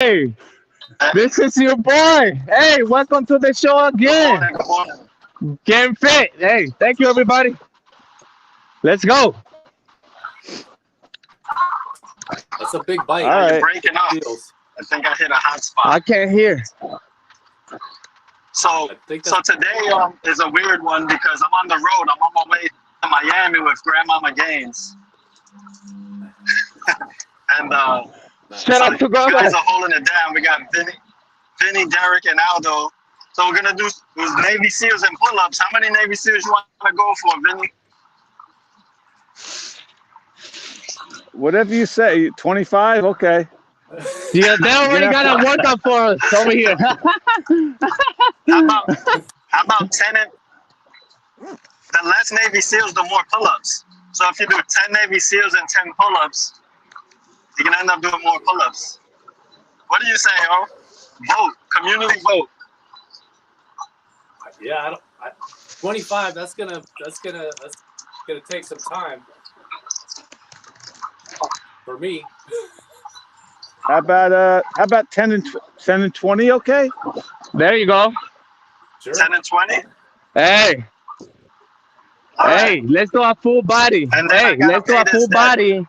Hey, this is your boy. Hey, welcome to the show again. Good morning. Getting fit. Hey, thank you, everybody. Let's go. That's a big bite. All You're right. breaking up. Feels. I think I hit a hot I spot. can't hear. So, I think so that's today is a weird one because I'm on the road. I'm on my way to Miami with Grandmama Gainz, and Shout so out to you guys Grandma. are holding it down. We got Vinnie, Derek, and Aldo. So we're gonna do Navy SEALs and pull-ups. How many Navy SEALs you want to go for, Vinnie? Whatever you say, 25, okay. Yeah, they already Yeah. got a workout for us over here. How about 10 and the less Navy SEALs, the more pull-ups. So if you do 10 Navy SEALs and 10 pull-ups, you can end up doing more pull-ups. What do you say, ho? Vote. Community vote. yeah. 25. That's gonna take some time for me. How about 10 and 20, okay? There you go. Sure. 10 and 20. Hey, All hey, right. let's do a full body. And then I Hey, gotta let's do pay a this full debt. body.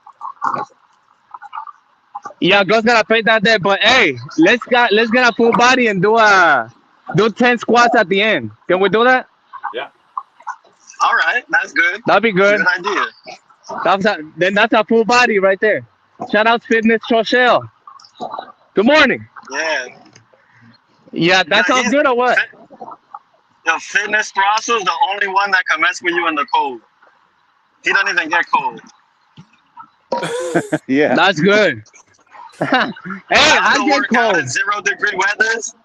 Yeah, girls gotta pay that there, but hey, let's get a full body and do 10 squats at the end. Can we do that? Yeah. All right. That's good. That'd be good. Good idea. Then that's a full body right there. Shout out Fitness Rochelle. Good morning. Yeah. Yeah, that Yeah, sounds good or what? Your fitness Throstle's the only one that can mess with you in the cold. He don't even get cold. Yeah. That's good. Hey, I Aldo get work out cold. in 0-degree weathers.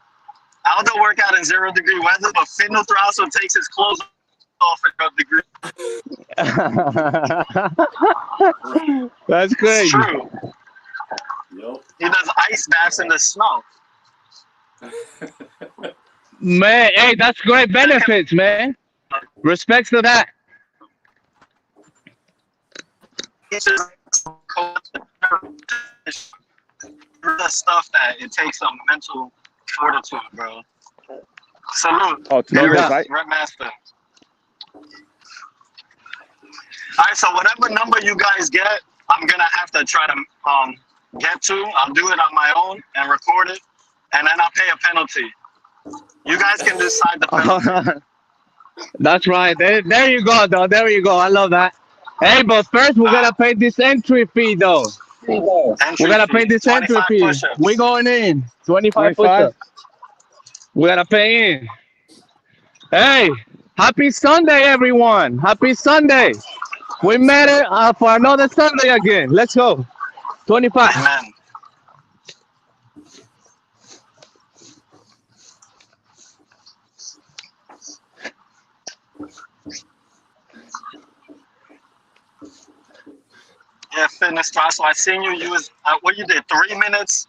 Aldo work out in 0-degree weather, but fitness Throstle takes his clothes off at 0 degree. That's It's crazy. true. Yep. He does ice baths in the snow. Man, hey, that's great benefits, man. Respects to that. He's just the stuff that it takes some mental fortitude, bro. Salute. Oh, No tomorrow's doubt. right. Red Master. All right, so whatever number you guys get, I'm gonna have to try to get to. I'll do it on my own and record it, and then I'll pay a penalty. You guys can decide the penalty. That's right. There you go, though. There you go. I love that. Hey, but first we gotta pay this entry fee, though. We Entry gotta pay fee, this entry 25 fee. push-ups. We going in. 25 25? push-ups. We gotta pay in. Hey, happy Sunday, everyone. Happy Sunday. We made it for another Sunday again. Let's go. 25. Amen. Yeah, fitness class. So I seen you use what you did 3 minutes,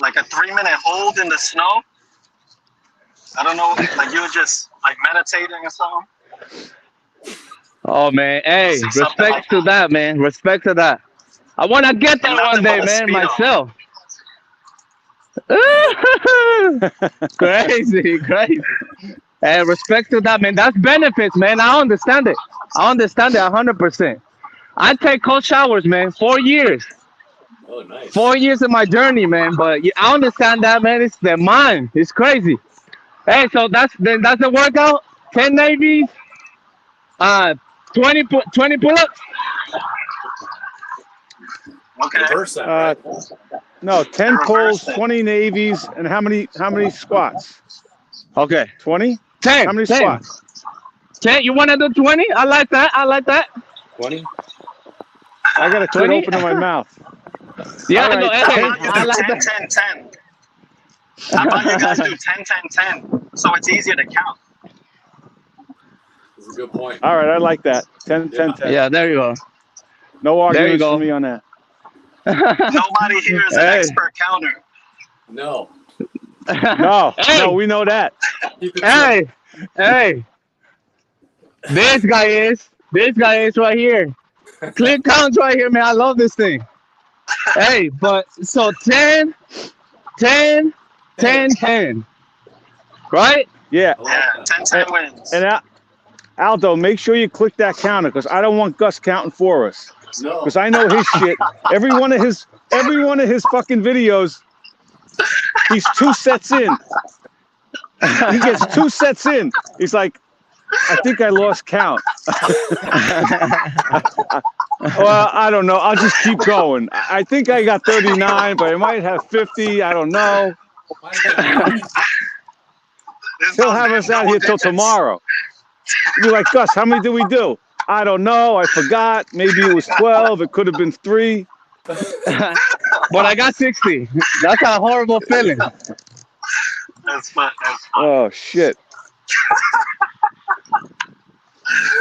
like a 3-minute hold in the snow. I don't know, like you were just like meditating or something. Oh, man. Hey, See something respect like to that, man. Respect to that. I want to get And there one nothing day, but a man, speedo. myself. Crazy, crazy. Hey, respect to that, man. That's benefits, man. I understand it. I understand it 100%. I take cold showers, man. 4 years. Oh, nice. 4 years of my journey, man. But yeah, I understand that, man. It's the mind. It's crazy. Hey, so that's the workout. 10 navies, 20 pull-ups. Okay. Reverse that, Uh, right? no, 10 Reverse pulls, it. 20 navies, and how many squats? Okay. 20? 10. How many 10. squats? 10. You want to do 20? I like that. I like that. 20. I got a kid 20? open in my mouth. Yeah, All right, no, How hey, about you I do like 10, that. 10, 10? How about you guys do 10, 10, 10? So it's easier to count. That's a good point. All right, I like that. 10, 10, 10. Yeah, there you go. No There you arguments go. for me on that. Nobody here is an Hey. expert counter. No. No, Hey. no, we know that. Keep it simple. Hey. This guy is right here. Clear counts right here, man. I love this thing. Hey, but so 10, 10, 10, 10. Right? Yeah. I like Yeah, that. 10-10 wins. And Aldo, make sure you click that counter because I don't want Gus counting for us. No. Because I know his shit. Every one of his fucking videos, he's 2 sets in. He gets 2 sets in. He's like, I think I lost count. Well, I don't know. I'll just keep going. I think I got 39, but I might have 50. I don't know. Why is that? He'll have us out here till tomorrow. You're like, Gus, how many did we do? I don't know. I forgot. Maybe it was 12. It could have been 3. But I got 60. That's a horrible feeling. That's fun. Oh, shit.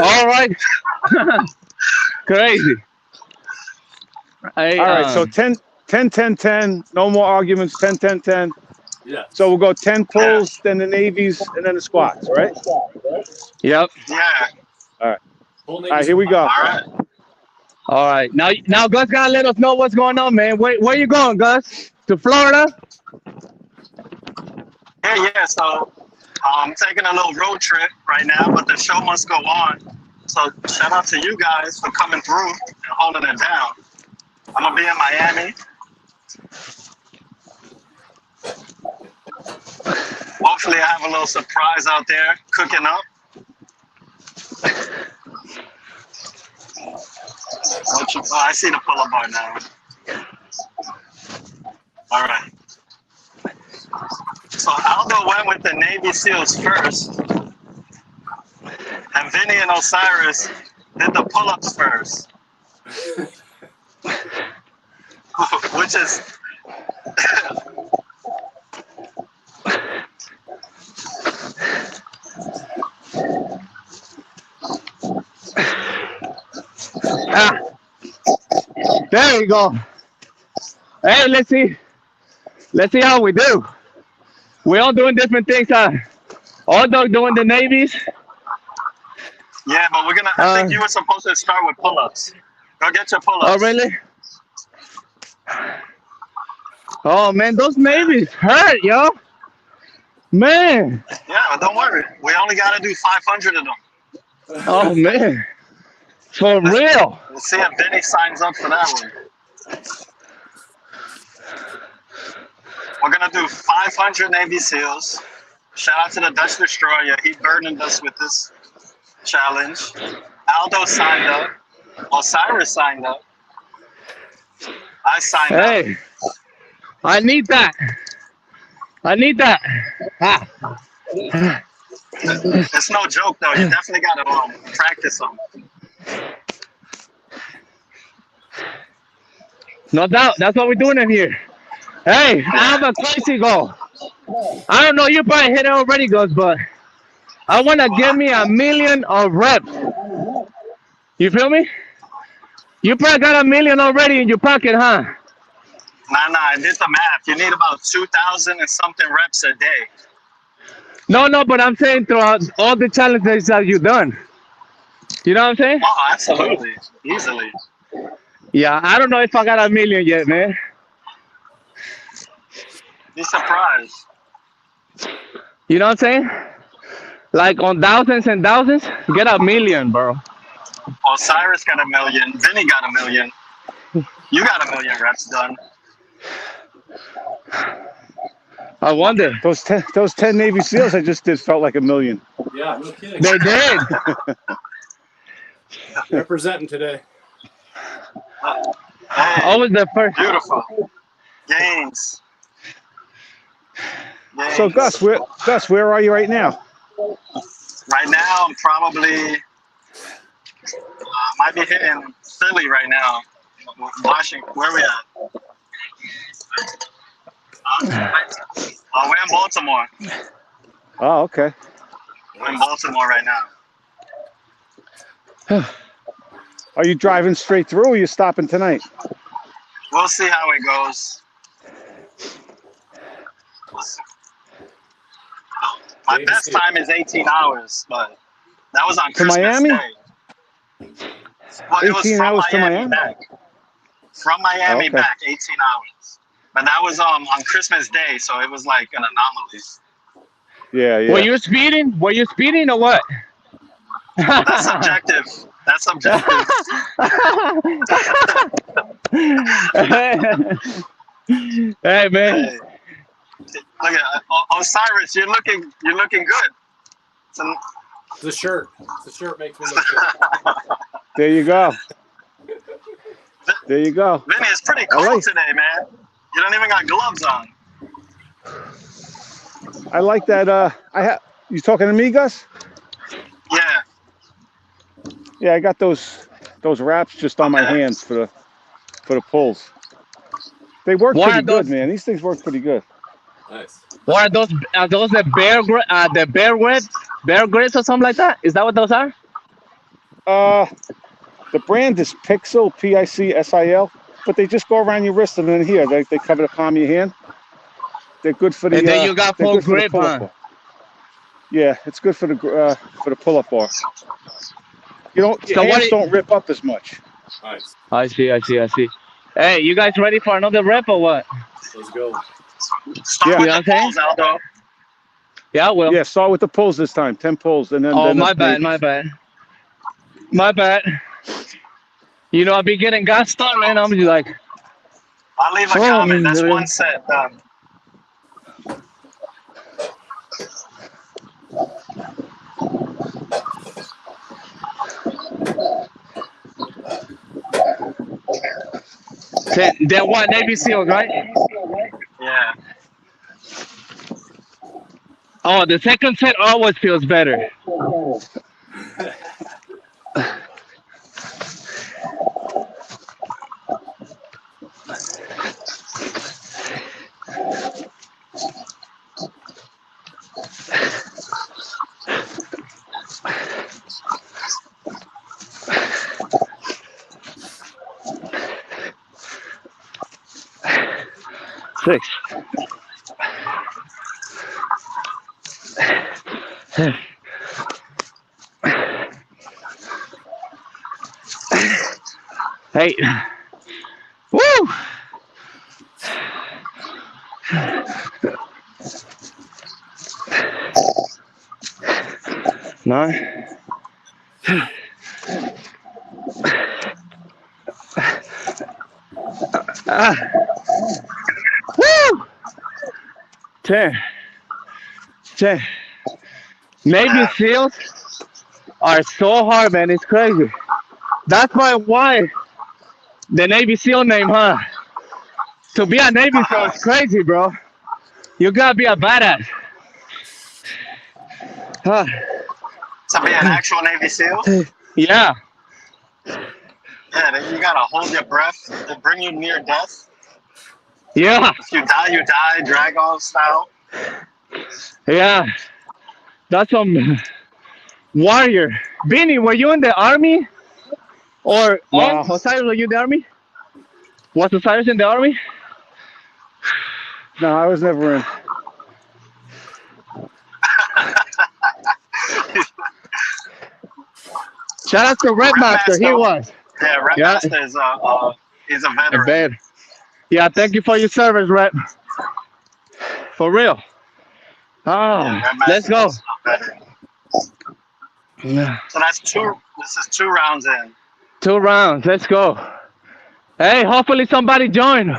All right. Crazy. All right, so 10, 10, 10, 10. No more arguments. 10, 10, 10. Yeah. So we'll go 10 pulls, then the navies, and then the squats, right? Yep. Yeah. Full All right, here we go. All right. All right. Now Gus gotta let us know what's going on, man. Where you going, Gus? To Florida? Yeah. So I'm taking a little road trip right now, but the show must go on. So shout out to you guys for coming through and holding it down. I'm gonna be in Miami. Hopefully I have a little surprise out there cooking up. I see the pull-up bar now. All right. So Aldo went with the Navy SEALs first, and Vinnie and Osiris did the pull-ups first, which is There you go. Hey, let's see how we do. We're all doing different things. Aldo doing the navies. yeah, but we're gonna. I think you were supposed to start with pull-ups. Go get your pull-ups. Oh, really? Oh, man, those navies hurt, yo. Man. Yeah, don't worry. We only gotta do 500 of them. Oh, man. For real. We'll see if Vinny signs up for that one. We're gonna do 500 Navy SEALs. Shout out to the Dutch Destroyer. He burdened us with this challenge. Aldo signed up. Osiris signed up. I signed up. Hey, I need that. Ah. It's no joke though. You definitely gotta practice them. No doubt. That's what we're doing in here. Hey, I have a crazy goal. I don't know. You probably hit it already, Gus, but I want to give me 1,000,000 of reps. You feel me? You probably got 1,000,000 already in your pocket, huh? Nah, I did the math. You need about 2,000 and something reps a day. No, but I'm saying throughout all the challenges that you've done. You know what I'm saying? Oh, absolutely. Easily. Yeah, I don't know if I got 1,000,000 yet, man. Be surprised. You know what I'm saying? Like on thousands and thousands, get 1,000,000, bro. Osiris got 1,000,000. Vinny got 1,000,000. You got 1,000,000 reps done. I wonder. Those 10 Navy SEALs I just did felt like 1,000,000. Yeah, no kidding. They did. Representing today. Hey, Always the first. beautiful. Gainz. So Gus, where are you right now? Right now, I'm probably might be hitting Philly right now. Washington. Where we at? We're in Baltimore. Oh, okay. We're in Baltimore right now. Are you driving straight through or are you stopping tonight? We'll see how it goes. My best time is 18 hours, but that was on To Christmas Miami? Day. Well, it was 18 from hours to Miami? back. from Miami Okay. back, 18 hours. But that was on Christmas Day, so it was like an anomaly. Yeah, yeah. Were you speeding? Were you speeding or what? That's subjective. That's subjective. Hey man. Hey, look at Osiris. You're looking good. It's an, The shirt. The shirt makes me look good. There you go. There you go. Vinny, it's pretty cold like- today, man. You don't even got gloves on. I like that. You talking to me, Gus? Yeah. Yeah, I got those wraps just on my Okay. hands for the pulls. They work What pretty are good, those- man. These things work pretty good. Nice. What are those? Are those the bear grits or something like that? Is that what those are? The brand is Pixel, Picsil, but they just go around your wrist and then here they cover the palm of your hand. They're good for the. And then you got they're full good for the grip, pull-up huh? bar. Yeah, it's good for the pull-up bar. Your So what hands it- don't rip up as much. Nice. I see. Hey, you guys ready for another rep or what? Let's go. Start Yeah. with You know the what I'm pulls, Aldo. Yeah, well. Yeah, start with the pulls this time. 10 pulls and then. Oh, then my the bad, maybes. my bad. You know, I be getting gas done, man. I'm just like, I'll leave a Oh, comment. That's man. one set done. they're what? Navy SEALs, right? Yeah. Oh, the second set always feels better. Six. Hey. Woo! Nine. Woo! 10. Navy SEALs are so hard, man. It's crazy. That's why the Navy SEAL name, huh? To be a Navy SEAL is crazy, bro. You gotta be a badass. Huh. To be an actual Navy SEAL, Yeah. yeah, then you gotta hold your breath. They bring you near death. Yeah. If you die, Dragon style. Yeah. That's some warrior. Vinny, were you in the army? Or No. Osiris, were you in the army? Was Osiris in the army? No, I was never in. Shout out to Red Master. He was. Yeah, Red Yeah. Master is he's a A veteran. bad. Yeah, thank you for your service, Red. For real. Oh, Yeah, Red Master let's go. is a veteran. Yeah. So that's two. This is 2 rounds in. 2 rounds. Let's go. Hey, hopefully somebody join.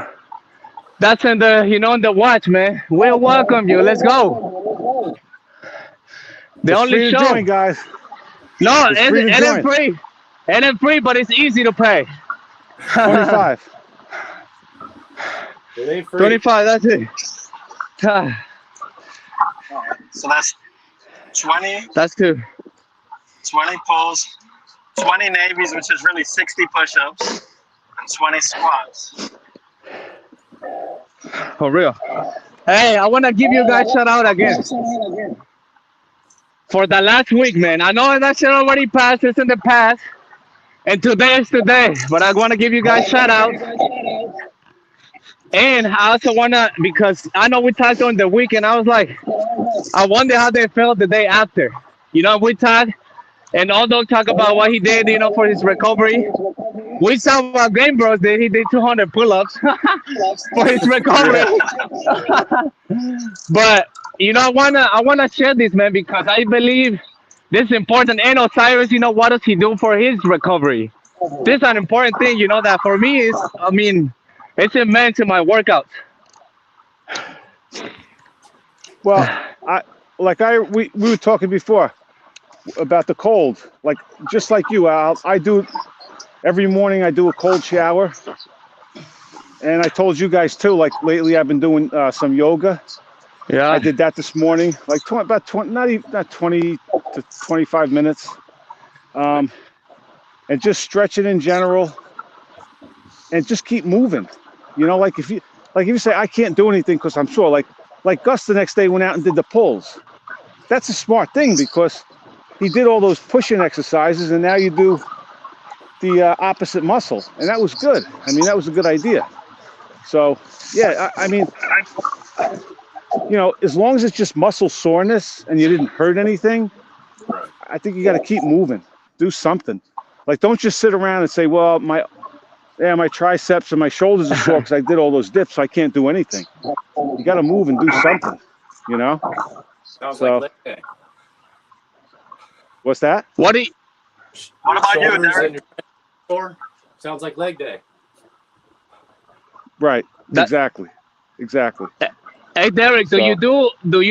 That's in the, in the watch, man. We'll welcome you. Let's go. The It's only free to show. join, guys. No, It's free to and join. it's free. And it's free, but it's easy to pay. 25. It ain't free. 25, that's it. Ah, So that's 20 that's good. pulls, 20 navies, which is really 60 push-ups, and 20 squats. For real. Hey, I want to give you guys shout out again. For the last week, man. I know that shit already passed. It's in the past. And today is today. But I want to give you guys shout out. And I also want to, because I know we talked on the weekend. I was like, I wonder how they felt the day after. We talked. And Aldo talked about what he did, for his recovery. We saw GainBros did. He did 200 pull-ups for his recovery. But I wanna share this, man, because I believe this is important. And Osiris, what does he do for his recovery? This is an important thing, that for me it's immense in my workouts. Well, we were talking before about the cold. Like just like you, I do every morning. I do a cold shower, and I told you guys too. Like lately, I've been doing some yoga. Yeah, I did that this morning, like about 20, not 20 to 25 minutes, and just stretching in general, and just keep moving. Like if you say I can't do anything because I'm sore, like Gus the next day went out and did the pulls. That's a smart thing because he did all those pushing exercises, and now you do the opposite muscle, and that was good. That was a good idea. So yeah, as long as it's just muscle soreness and you didn't hurt anything, I think you got to keep moving, do something. Like don't just sit around and say, well, my triceps and my shoulders are sore because I did all those dips, so I can't do anything. You got to move and do something, Sounds So- like leg day. What's that? what do you, What about you, Shoulders Derek? and your core? Sounds like leg day. Right. That- Exactly. hey Derek, do you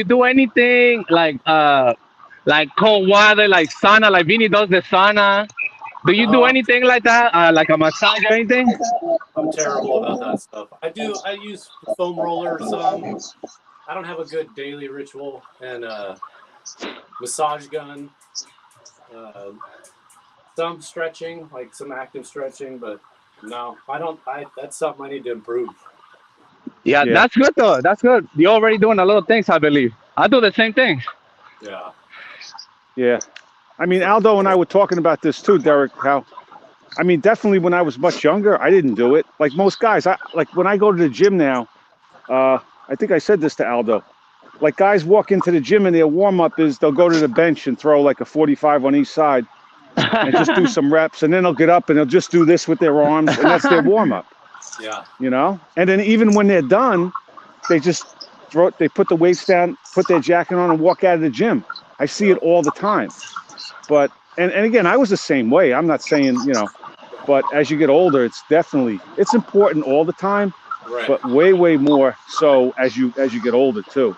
do anything like cold water, like sauna, like Vinny does the sauna? Do you do anything like that, like a massage or anything? I'm terrible about that stuff. I use foam roller some. I don't have a good daily ritual and massage gun. Some stretching, like some active stretching, but no, I don't. That's something I need to improve. Yeah, Yeah. that's good though. That's good. You're already doing a lot of things, I believe. I do the same things. Yeah. Yeah. Aldo and I were talking about this too, Derek, how, definitely when I was much younger, I didn't do it. Like most guys, when I go to the gym now, I think I said this to Aldo, like guys walk into the gym and their warm up is they'll go to the bench and throw like a 45 on each side and just do some reps. And then they'll get up and they'll just do this with their arms. And that's their warm up, Yeah. And then even when they're done, they just they put the weights down, put their jacket on and walk out of the gym. I see it all the time. But, and again, I was the same way. I'm not saying, but as you get older, it's important all the time, Right. but way, way more so as you get older too.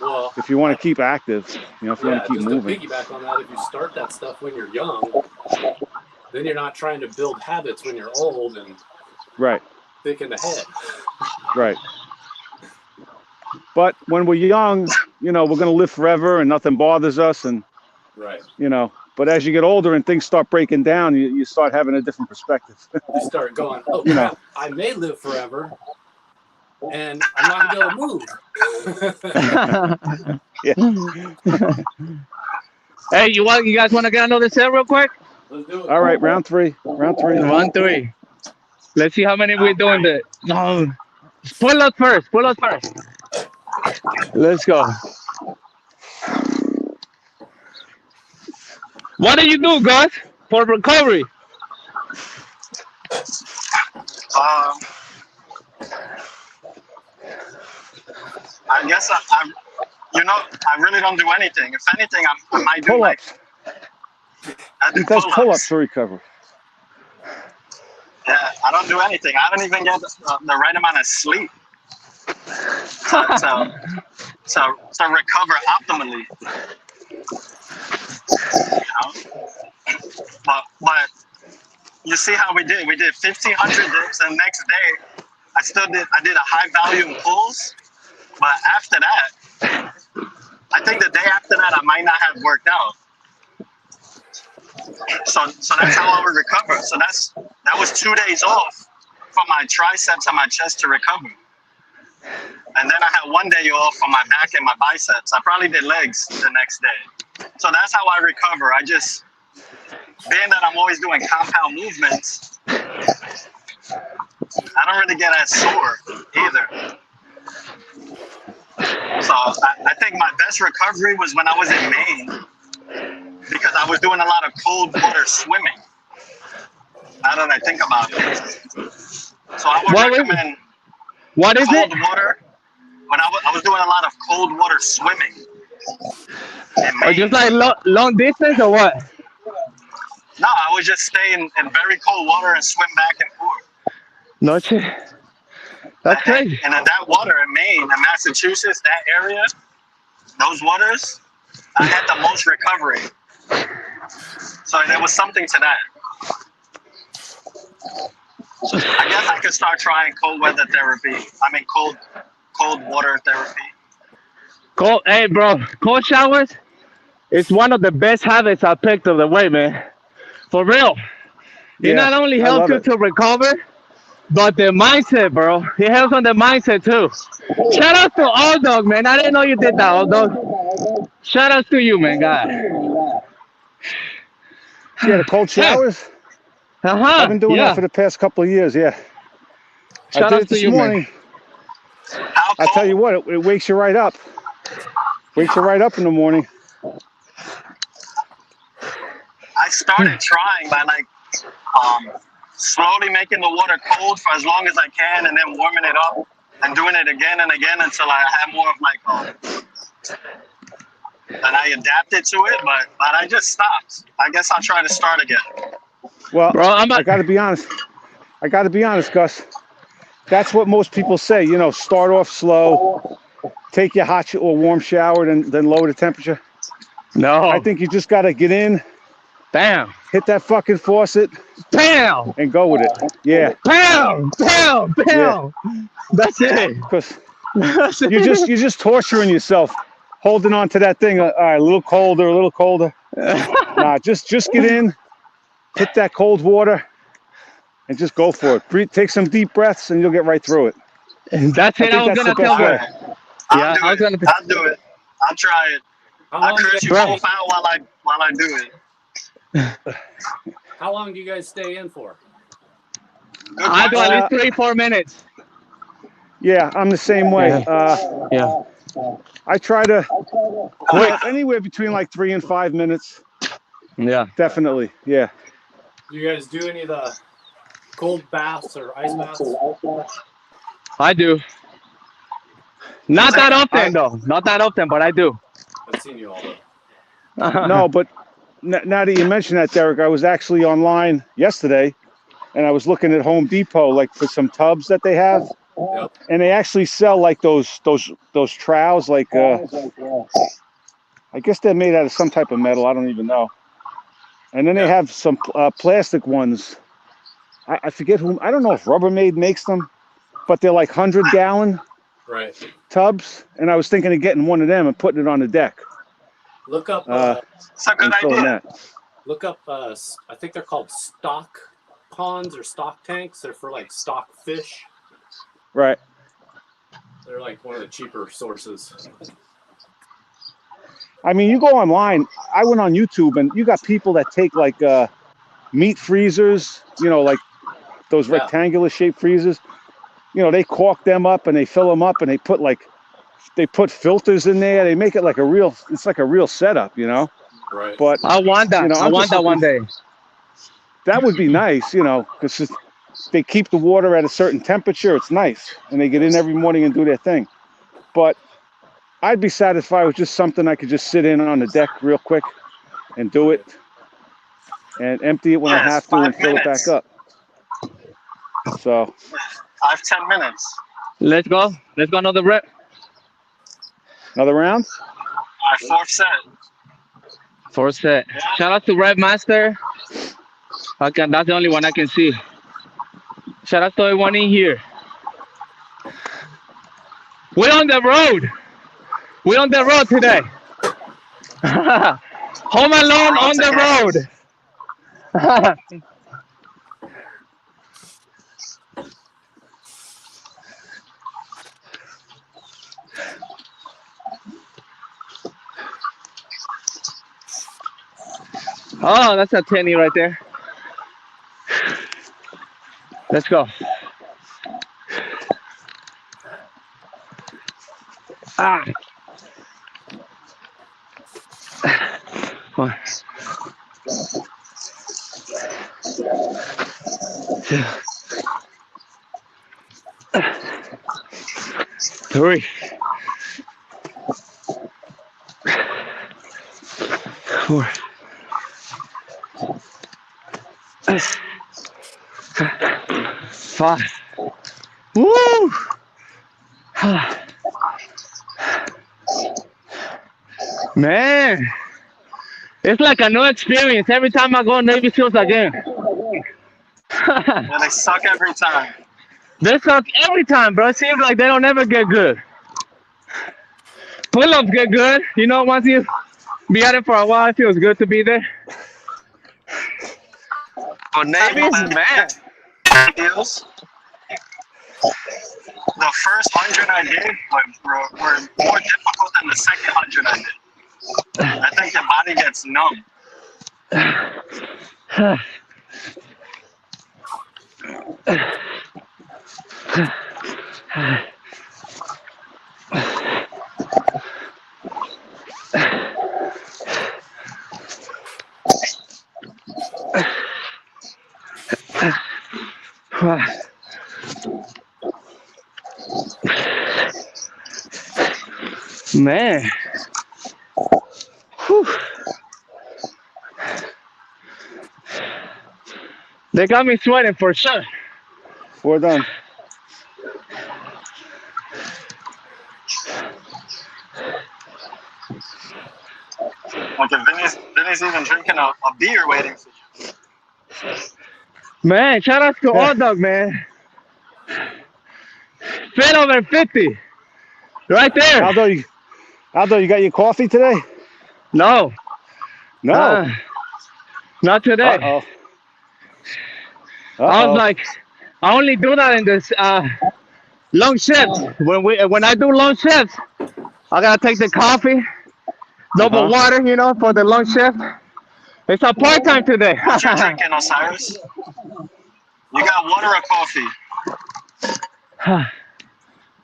Well, If you want to keep active, if you want to keep just moving. to piggyback on that, if you start that stuff when you're young, then you're not trying to build habits when you're old and Right, thick in the head. right. But when we're young, we're going to live forever and nothing bothers us. And, Right. but as you get older and things start breaking down, you start having a different perspective. You start going, oh crap, I may live forever, and I'm not gonna be able to move. Hey, you guys want to get another set real quick? Let's do it. All right, round three. 1-3. Let's see how many we're doing. No, pull us first. Let's go. What do you do, Gus, for recovery? I guess I really don't do anything. If anything, I might do Pull-ups. I do He does pull-ups. pull-ups for recovery. Yeah, I don't do anything. I don't even get the right amount of sleep to recover optimally. But you see how we did 1,500 dips, and next day I did a high volume pulls, but after that, I think the day after that I might not have worked out. So that's how I would recover. So that was 2 days off from my triceps and my chest to recover. And then I had 1 day off from my back and my biceps. I probably did legs the next day. So that's how I recover. I just, being that I'm always doing compound movements, I don't really get as sore either. So I think my best recovery was when I was in Maine, because I was doing a lot of cold water swimming. now that I think about it. So I would recommend What is cold it? water. When I was doing a lot of cold water swimming. Or just like long distance or what? No, I would just stay in very cold water and swim back and forth. No shit. That's crazy. And in that water in Maine and Massachusetts, that area, those waters, I had the most recovery. So there was something to that. I guess I could start trying cold weather therapy. I mean, cold water therapy. Hey, bro, cold showers is one of the best habits I picked up the way, man. For real. It not only helps you to recover, but the mindset, bro. It helps on the mindset, too. Shout out to Aldo, man. I didn't know you did that, Aldo. Shout out to you, man, God. Yeah, the cold showers. I've been doing that for the past couple of years, yeah. I did it this morning. I tell you what, it wakes you right up. Wakes you right up in the morning. I started trying by like slowly making the water cold for as long as I can, and then warming it up and doing it again and again until I have more of like and I adapted to it, but I just stopped. I guess I'll try to start again. Well, bro, I gotta be honest. Gus. That's what most people say. You know, start off slow, take your hot or warm shower, then lower the temperature. No, I think you just gotta get in. Bam. Hit that fucking faucet. Bam. And go with it. Yeah. Bam. Bam. Bam. Yeah. That's it. Because you're just torturing yourself, holding on to that thing. All right, a little colder. Nah, just get in, hit that cold water, and just go for it. Breathe, take some deep breaths, and you'll get right through it. And that's it. I was gonna tell you. I'll do it. I'll try it. I'll curse you both out while I do it. How long do you guys stay in for? I do at least 3-4 minutes. Yeah, I'm the same way. Yeah. I try to anywhere between like 3 and 5 minutes. Yeah. Definitely. Yeah. Do you guys do any of the cold baths or ice baths? I do. Not that often, though. Not that often, but I do. I've seen you all, though. No, but now that you mention that, Derek, I was actually online yesterday, and I was looking at Home Depot, like for some tubs that they have, and they actually sell like those trowels, like I guess they're made out of some type of metal. I don't even know. And then they have some plastic ones. I forget whom. I don't know if Rubbermaid makes them, but they're like 100-gallon tubs. And I was thinking of getting one of them and putting it on the deck. Look up. It's a good idea. Look up. I think they're called stock ponds or stock tanks. They're for like stock fish. Right. They're like one of the cheaper sources. I mean, you go online. I went on YouTube, and you got people that take like meat freezers. You know, like those rectangular shaped freezers. You know, they cork them up and they fill them up, and they put filters in there. They make it like it's like a real setup, you know? Right. But I want that. You know, I want that one day. That would be nice, you know, because they keep the water at a certain temperature. It's nice. And they get in every morning and do their thing. But I'd be satisfied with just something I could just sit in on the deck real quick and do it and empty it when I have to and fill it back up. So I have 10 minutes. Let's go another rep. Another round? Fourth set. Fourth set. Shout out to Rep Master. That's the only one I can see. Shout out to everyone in here. We're on the road. We're on the road today. Home alone on the road. Oh, that's a 10 right there. Let's go. Ah. 2, 3, 4, 5. Woo! Man, it's like a new experience every time I go Navy SEALs again. Yeah, they suck every time. They suck every time, bro. It seems like they don't ever get good. Pull-ups get good. You know, once you be at it for a while, it feels good to be there. Oh, Navy, man. Deals. The first 100 I did were more difficult than the second 100 I did. I think your body gets numb. Man. Whew. They got me sweating for sure. We're done. Like if Vinny's even drinking a beer waiting for you. Man, shout out to Old Dog, man. Fit over 50. Right there. Aldo, you got your coffee today? No. No. Not today. Uh-oh. I was like, I only do that in this long shifts. When I do long shifts, I gotta take the coffee, double water, you know, for the long shift. It's a part time today. What you drinking, Osiris? You got water or coffee?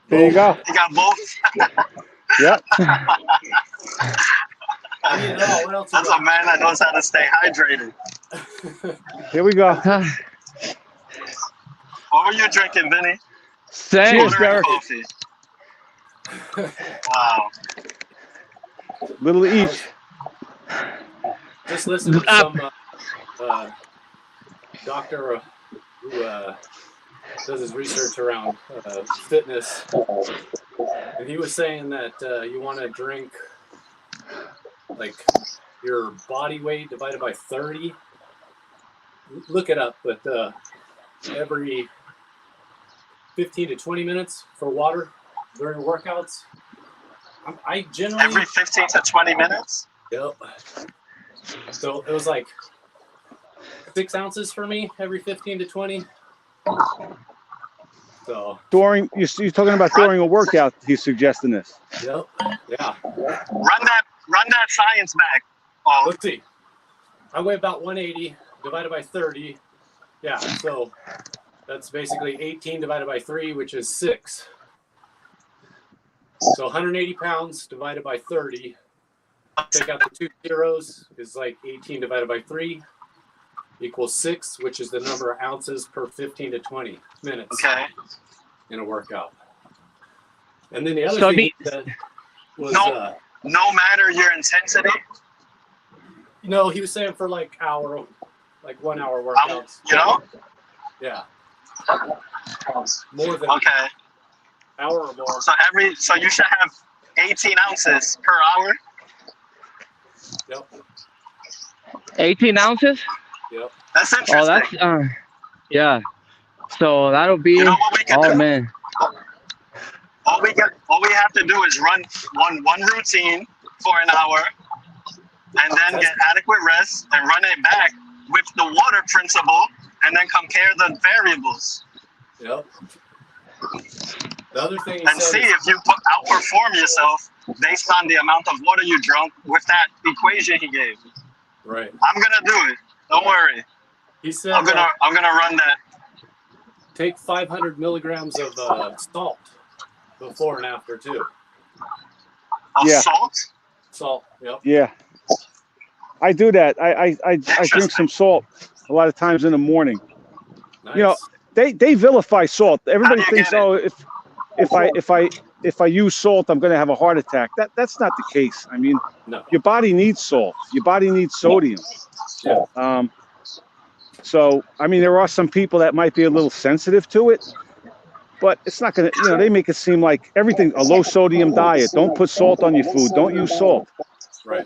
There you go. You got both? Yep. What else That's a man that knows how to stay hydrated. Here we go. What were you drinking, Vinny? Same. Water and coffee. Wow. Little each. Just listen to some doctor who does his research around fitness, and he was saying that you want to drink like your body weight divided by 30. Look it up, but every 15 to 20 minutes for water during workouts. I generally every 15 to 20 minutes. Yep. So it was like 6 ounces for me every 15 to 20. So During you're talking about during a workout, he's suggesting this. yep. Yeah. Run that science back. Oh, Let's see. I weigh about 180 divided by 30. Yeah. So that's basically 18 divided by 3, which is 6. So 180 pounds divided by 30. Take out the 2 zeros is like 18 divided by 3 equals 6, which is the number of ounces per 15 to 20 minutes in a workout. And then the other thing was no matter your intensity. No, he was saying for like 1 hour workouts. You know? Yeah. More than hour or more. So you should have 18 ounces per hour. Yep. 18 ounces? Yep. That's interesting. Oh, that's yeah. So that'll be. You know what we can do? Man. All we have to do is run one routine for an hour, and then get adequate rest, and run it back with the water principle, and then compare the variables. Yep. The other thing and see if you outperform yourself based on the amount of water you drunk with that equation he gave. Right. I'm gonna do it. Don't worry. He said I'm gonna run that. Take 500 milligrams of salt before and after too. Salt? Salt. Yep. Yeah. I do that. I drink some salt a lot of times in the morning. Nice. You know, they vilify salt. Everybody How do you thinks, get it? oh, if I use salt, I'm going to have a heart attack. That's not the case. I mean, No. your body needs salt. Your body needs sodium. Yeah. So, I mean, there are some people that might be a little sensitive to it, but it's not going to, you know, they make it seem like everything, a low sodium diet. Don't put salt on your food. Don't use salt. Right.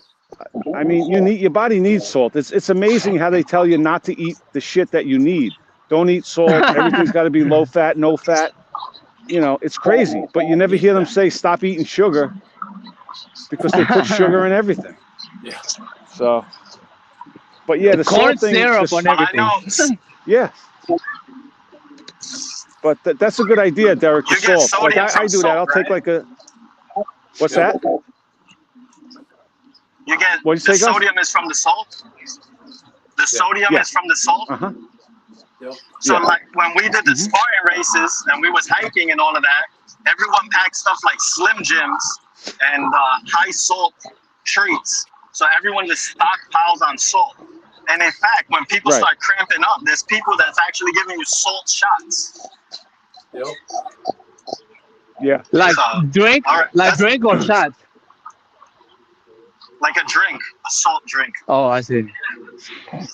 I mean, your body needs salt. It's amazing how they tell you not to eat the shit that you need. Don't eat salt. Everything's got to be low fat, no fat. You know, it's crazy. But you never hear them say stop eating sugar because they put sugar in everything. Yeah. So, but yeah, the corn salt thing. syrup on I everything. know. Yeah. But that's a good idea, Derek. The You get salt. Like sodium I from do that. salt, I'll take right? like a. What's Yeah. that? You get What'd the you say, Gus? sodium is from the salt. The sodium Yeah. is from the salt. Uh-huh. Yep. So Yeah. like when we did the Spartan races and we was hiking and all of that, everyone packed stuff like Slim Jims and high salt treats. So everyone just stockpiles on salt. And in fact, when people Right. start cramping up, there's people that's actually giving you salt shots. Yep. Yeah. Like So, drink, all right, like that's- drink or shot. Like a drink, a salt drink. Oh, I see.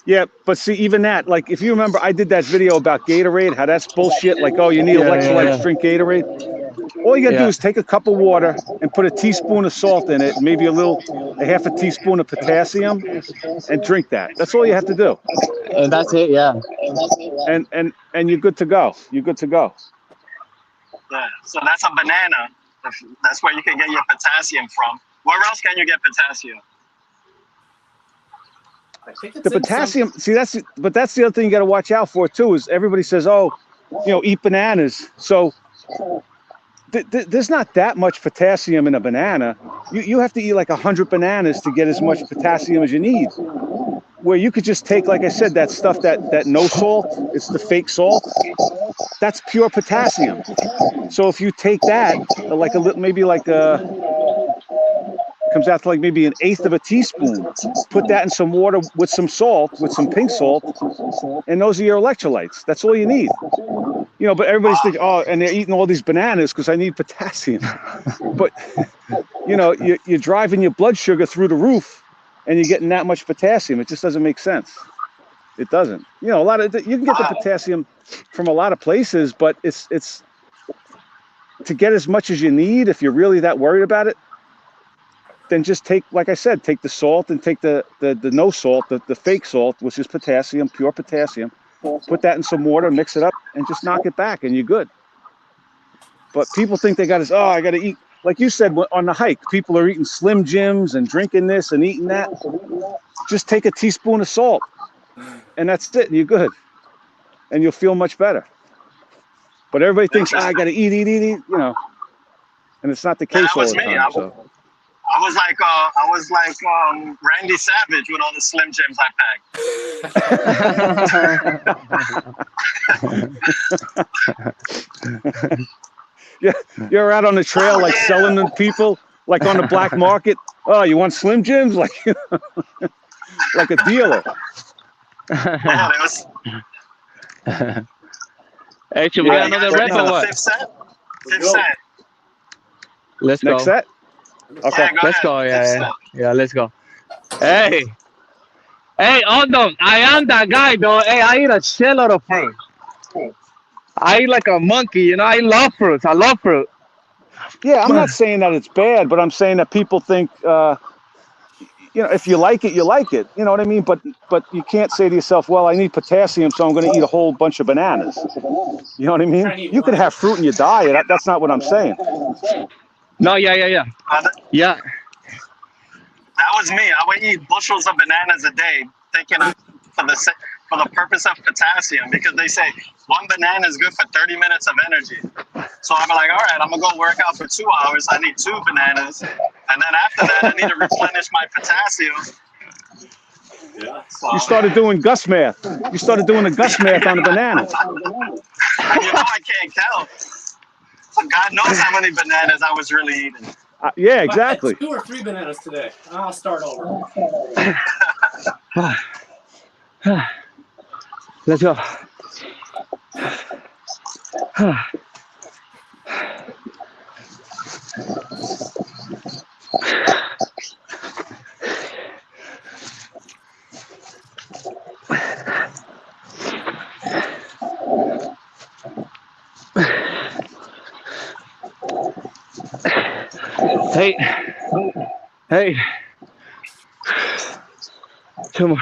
Yeah, but see, even that, like, if you remember, I did that video about Gatorade, how that's bullshit. Like, oh, you need Yeah, electrolytes, yeah. drink Gatorade. All you gotta do Yeah. is take a cup of water and put a teaspoon of salt in it, maybe a half a teaspoon of potassium, and drink that. That's all you have to do, And that's it. Yeah. and you're good to go. You're good to go. Yeah. So that's a banana. That's where you can get your potassium from. Where else can you get potassium? I think it's The in potassium, see, that's the other thing you got to watch out for too. Is everybody says, oh, you know, eat bananas. So there's not that much potassium in a banana. You have to eat like 100 bananas to get as much potassium as you need. Where you could just take, like I said, that stuff that no salt, it's the fake salt. That's pure potassium. So if you take that, like a little, maybe like comes out to like maybe 1/8 of a teaspoon. Put that in some water with some salt, with some pink salt, and those are your electrolytes. That's all you need. You know, but everybody's thinking, oh, and they're eating all these bananas because I need potassium. But, you know, you're driving your blood sugar through the roof and you're getting that much potassium. It just doesn't make sense. It doesn't. You know, you can get the potassium from a lot of places, but it's to get as much as you need, if you're really that worried about it, then just take, like I said, take the salt and take the no salt, the fake salt, which is potassium, pure potassium. Put that in some water, mix it up, and just knock it back, and you're good. But people think they got to, I got to eat. Like you said, on the hike, people are eating Slim Jims and drinking this and eating that. Just take a teaspoon of salt, and that's it, and you're good. And you'll feel much better. But everybody thinks, I got to eat, you know. And it's not the case all the time. So. I was like Randy Savage with all the Slim Jims I packed. Yeah, you're out on the trail, like selling to people, like on the black market. Oh, you want Slim Jims? Like, like a dealer. Yeah, it was. Hey, should we get another rep or what? Fifth set. Let's go. Next set? Okay. Yeah, Let's go. ahead. Yeah. Let's go. Hey, Aldo, I am that guy, though. Hey, I eat a shitload of fruit. I eat like a monkey, you know. I love fruits. I love fruit. Yeah, I'm not saying that it's bad, but I'm saying that people think, you know, if you like it, you like it. You know what I mean? But you can't say to yourself, well, I need potassium, so I'm going to eat a whole bunch of bananas. You know what I mean? You could have fruit in your diet. That's not what I'm saying. No, yeah. Yeah. That was me. I would eat bushels of bananas a day, thinking for the purpose of potassium, because they say one banana is good for 30 minutes of energy. So I'm like, all right, I'm gonna go work out for 2 hours. I need 2 bananas, and then after that, I need to replenish my potassium. Yeah. So, You started doing Gus math. You started doing the Gus math on the bananas. and you know I can't count. So God knows how many bananas I was really eating. Yeah, exactly. I had 2 or 3 bananas today. I'll start over. Let's go. Hey, hey, 2 more.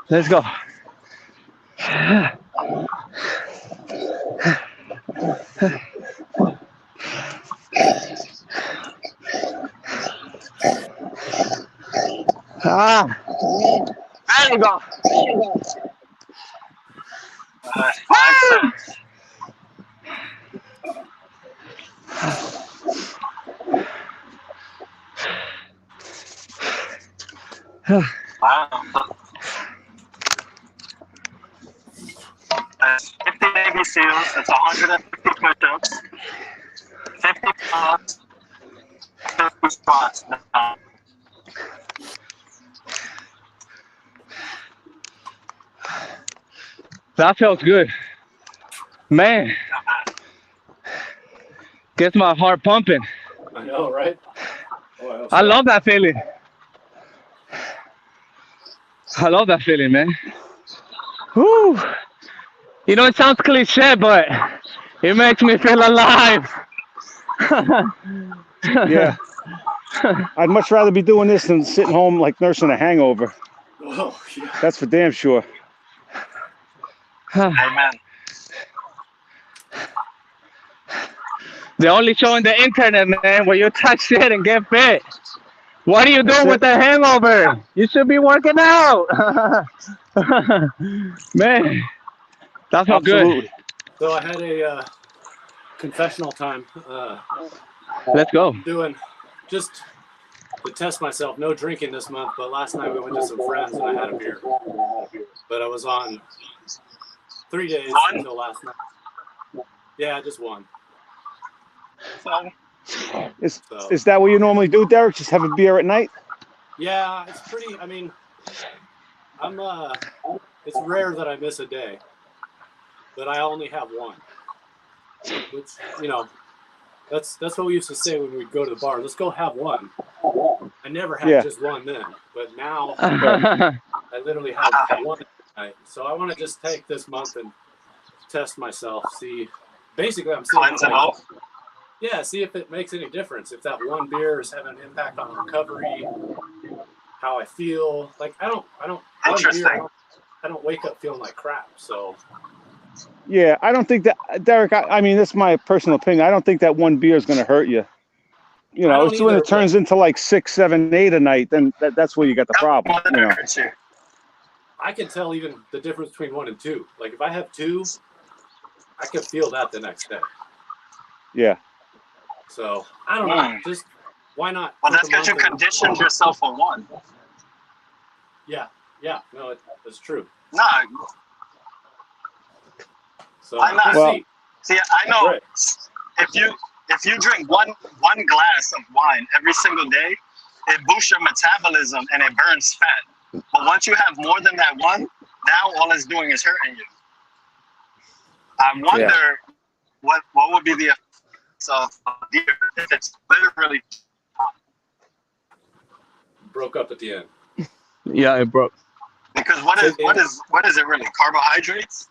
Let's go. There you go. Awesome. Wow. That's 50 Navy SEAls. That's 150 push-ups, 50 pull-ups, 50 squats. That felt good. Man. Gets my heart pumping. I know, right? Oh, I love that feeling. I love that feeling, man. Woo. You know, it sounds cliche, but it makes me feel alive. Yeah. I'd much rather be doing this than sitting home like nursing a hangover. Oh, yeah. That's for damn sure. Amen. The only show on the internet, man, where you touch shit and get fit. What are you doing with the hangover? You should be working out. Man, that felt good. So I had a confessional time. Let's go. Doing just to test myself. No drinking this month, but last night we went to some friends and I had a beer. But I was on 3 days until last night. Yeah, just one. Is that what you normally do, Derek? Just have a beer at night? Yeah, it's pretty. I mean, it's rare that I miss a day, but I only have one. Which, you know, that's what we used to say when we'd go to the bar. Let's go have one. I never had just one then, but now I literally have one night. So I want to just take this month and test myself. See, basically, I'm seeing. Yeah, see if it makes any difference. If that one beer is having an impact on recovery, how I feel. Like I don't. Interesting. I don't wake up feeling like crap. So. Yeah, I don't think that, Derek. I mean, that's my personal opinion. I don't think that one beer is going to hurt you. You know, it's when it turns into like 6, 7, 8 a night, then that's where you got the problem. You know? I can tell even the difference between 1 and 2. Like if I have 2, I can feel that the next day. Yeah. So I don't know. Just why not? Well, that's because you conditioned yourself for 1. Yeah. No, it's true. No. So I'm not. Well, see, I know right. if you drink one glass of wine every single day, it boosts your metabolism and it burns fat. But once you have more than that one, now all it's doing is hurting you. I wonder what would be the effects of beer if it's literally broke up at the end. Yeah, it broke. Because what is it really? Carbohydrates?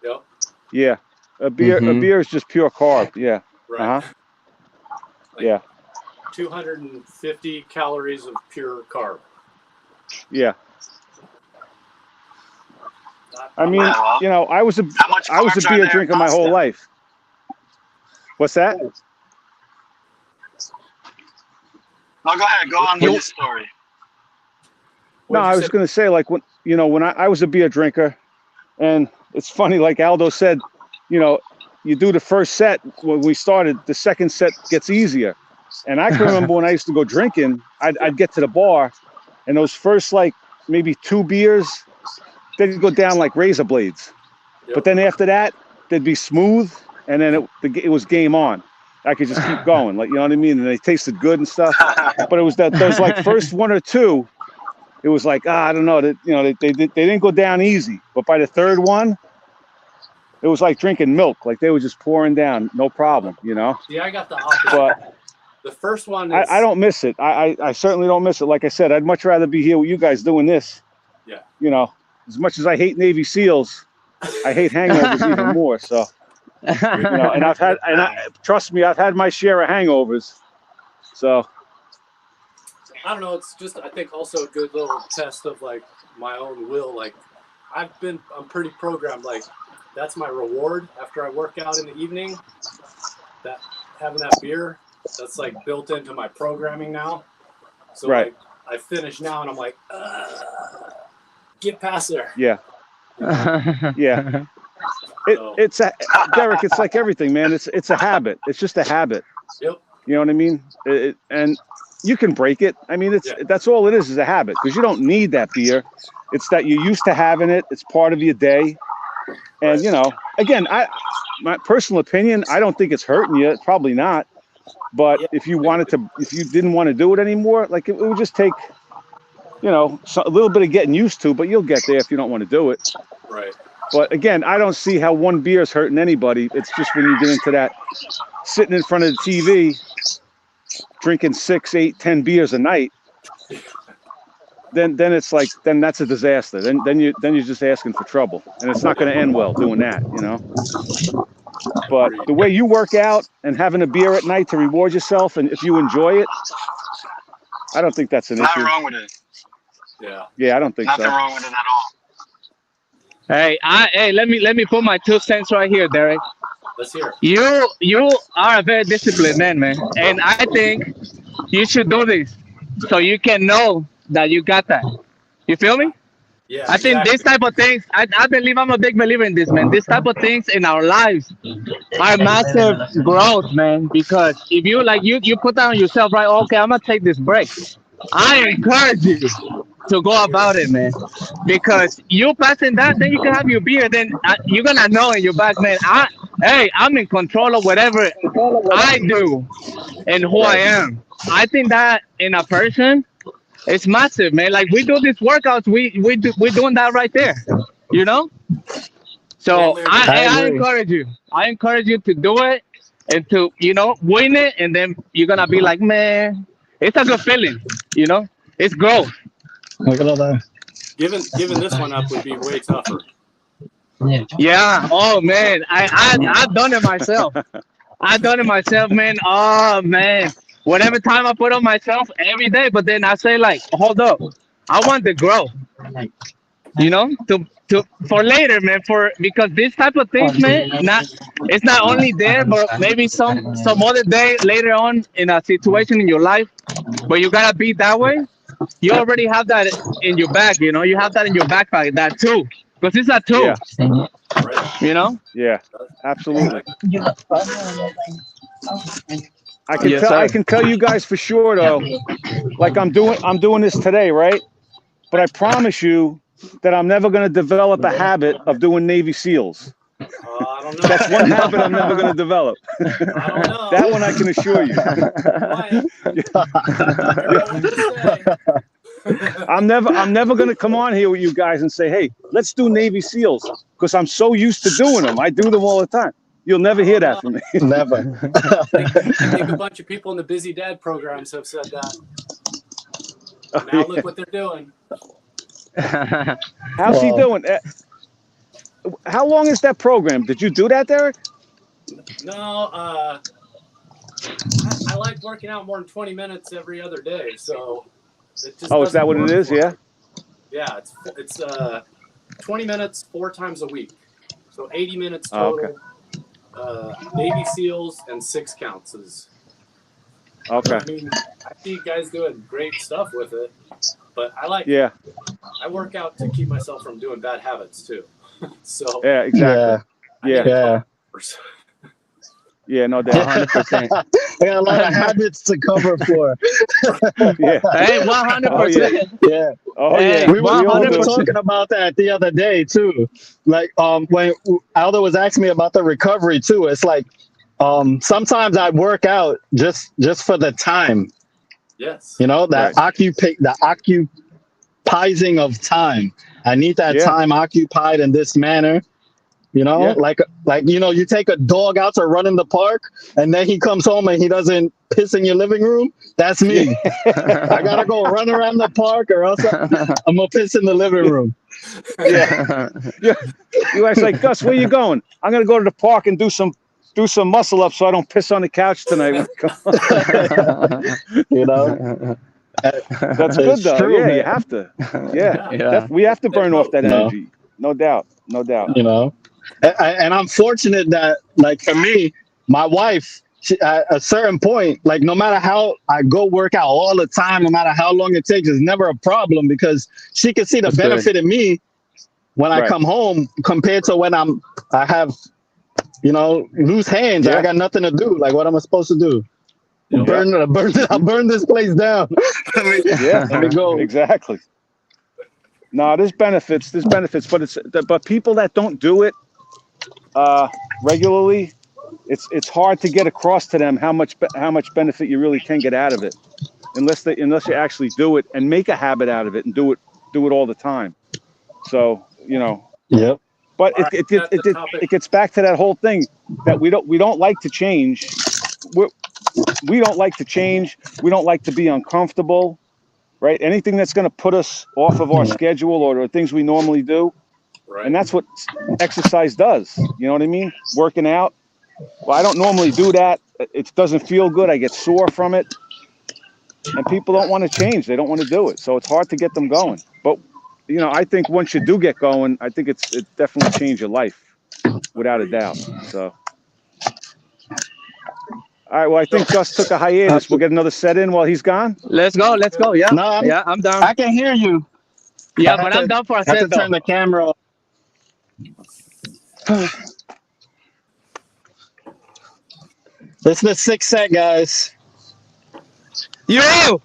Yep. Yeah. A beer is just pure carb. Yeah. Right. Yeah. 250 calories of pure carb. Yeah. I mean, you know, I was a beer drinker my whole life. What's that? No, go ahead. Go on with your story. No, I was going to say, like, when I was a beer drinker, and it's funny, like Aldo said, you know, you do the first set. When we started, the second set gets easier. And I can remember when I used to go drinking, I'd get to the bar, and those first, like, maybe 2 beers, they'd go down like razor blades. Yep. But then after that, they'd be smooth, and then it was game on. I could just keep going, like, you know what I mean? And they tasted good and stuff. But it was those like first one or two, it was like, I don't know, that, you know, they didn't go down easy. But by the third one, it was like drinking milk. Like they were just pouring down, no problem, you know? Yeah, I got the opposite. But the first one is... I don't miss it. I certainly don't miss it. Like I said, I'd much rather be here with you guys doing this. Yeah. You know, as much as I hate Navy SEALs, I hate hangovers even more. So, you know, and trust me, I've had my share of hangovers. So, I don't know. It's just, I think, also a good little test of like my own will. Like, I'm pretty programmed. Like, that's my reward after I work out in the evening. That having that beer, that's like built into my programming now. So right. Like, I finish now and I'm like, get past there. Yeah. Yeah. It's Derek. It's like everything, man. It's a habit. It's just a habit. Yep. You know what I mean? And you can break it. I mean, that's all it is a habit, because you don't need that beer. It's that you're used to having it. It's part of your day. And, you know, again, my personal opinion, I don't think it's hurting you. It's probably not. But if you didn't want to do it anymore, like it would just take, you know, a little bit of getting used to, but you'll get there if you don't want to do it. Right. But again, I don't see how one beer is hurting anybody. It's just when you get into that sitting in front of the TV, drinking 6, 8, 10 beers a night, then it's like, then that's a disaster. Then you're just asking for trouble, and it's not going to end well doing that, you know. But the way you work out and having a beer at night to reward yourself, and if you enjoy it, I don't think that's an issue. Nothing wrong with it. Yeah. Yeah, I don't think Nothing so. wrong with it at all. Hey, let me put my 2 cents right here, Derek. Let's hear it. You are a very disciplined man, and I think you should do this so you can know that you got that. You feel me? Yeah. I think this type of things, I believe, I'm a big believer in this, man. This type of things in our lives are massive growth, man. Because if you put down yourself, right? Okay, I'm gonna take this break. I encourage you to go about it, man. Because you passing that, then you can have your beer. Then you're gonna know in your back, man. I'm in control of whatever I do and who I am. I think that in a person, it's massive, man. Like we do these workouts, we're doing that right there, you know. So I encourage you. I encourage you to do it and to, you know, win it, and then you're gonna be like, man, it's a good feeling, you know. It's growth. Giving this one up would be way tougher. Yeah. Oh man, I've done it myself. I've done it myself, man. Oh man. Whatever time I put on myself every day, but then I say like, hold up, I want the growth, you know, for later, man. Because this type of things, man, it's not only there, but maybe some other day later on in a situation in your life where you gotta be that way. You already have that in your bag, you know. You have that in your backpack, that too, because it's a tool, you know. Yeah, absolutely. I can tell you guys for sure though, like I'm doing this today, right? But I promise you that I'm never going to develop a habit of doing Navy SEALs. I don't know. That's one habit I'm never going to develop. I don't know. That one I can assure you. I'm never going to come on here with you guys and say, hey, let's do Navy SEALs, because I'm so used to doing them. I do them all the time. You'll never hear that from me. Never. I think a bunch of people in the Busy Dad programs have said that. Now look what they're doing. How's he doing? How long is that program? Did you do that, Derek? No, I like working out more than 20 minutes every other day, so it just is that what it is? Yeah. Yeah, it's 20 minutes 4 times a week, so 80 minutes total. Okay. Navy SEALs and 6 counts is. Okay. I mean, I see guys doing great stuff with it, but I like. Yeah. I work out to keep myself from doing bad habits too. So. Yeah. Exactly. Yeah. Yeah, no doubt. 100%. I got a lot of habits to cover for. Yeah. Hey, 100%. Yeah. Oh Hey, yeah. We were 100%. talking about that the other day too. Like when Aldo was asking me about the recovery too. It's like sometimes I work out just for the time. Yes. You know, that Right. occupying of time. I need that Yeah. time occupied in this manner. You know, Yeah. like you know, you take a dog out to run in the park, and then he comes home and he doesn't piss in your living room. That's me. I gotta go run around the park, or else I'm gonna piss in the living room. Yeah. Yeah. You guys like, Gus, where you going? I'm gonna go to the park and do some muscle up so I don't piss on the couch tonight. You know, That's good it's though. true, Yeah, man. you have to. Yeah. Yeah. We have to burn off that No. energy. No doubt. No doubt. You know, and I'm fortunate that, like, for me, my wife, she, at a certain point, like, no matter how I go work out all the time, no matter how long it takes, it's never a problem, because she can see the That's benefit in me when I Right. come home compared to when I have, you know, loose hands. Yeah. I got nothing to do. Like, what am I supposed to do? Yeah. Burn this place down. Yeah. Let me go. Exactly. No, there's benefits, but people that don't do it regularly, it's hard to get across to them how much benefit you really can get out of it, unless you actually do it and make a habit out of it and do it all the time. So, you know, Yep. but it gets back to that whole thing that we don't like to change. We don't like to change. We don't like to be uncomfortable. Right? Anything that's going to put us off of our schedule or things we normally do. Right. And that's what exercise does. You know what I mean? Working out. Well, I don't normally do that. It doesn't feel good. I get sore from it. And people don't want to change. They don't want to do it. So it's hard to get them going. But, you know, I think once you do get going, I think it definitely changed your life, without a doubt. So. All right, well, I think Gus took a hiatus. We'll get another set in while he's gone. Let's go. Yeah. No, I'm down. I can hear you. Yeah, I but have I'm down for a I have to set, though. turn the camera off. This is the 6th set, guys. Yo!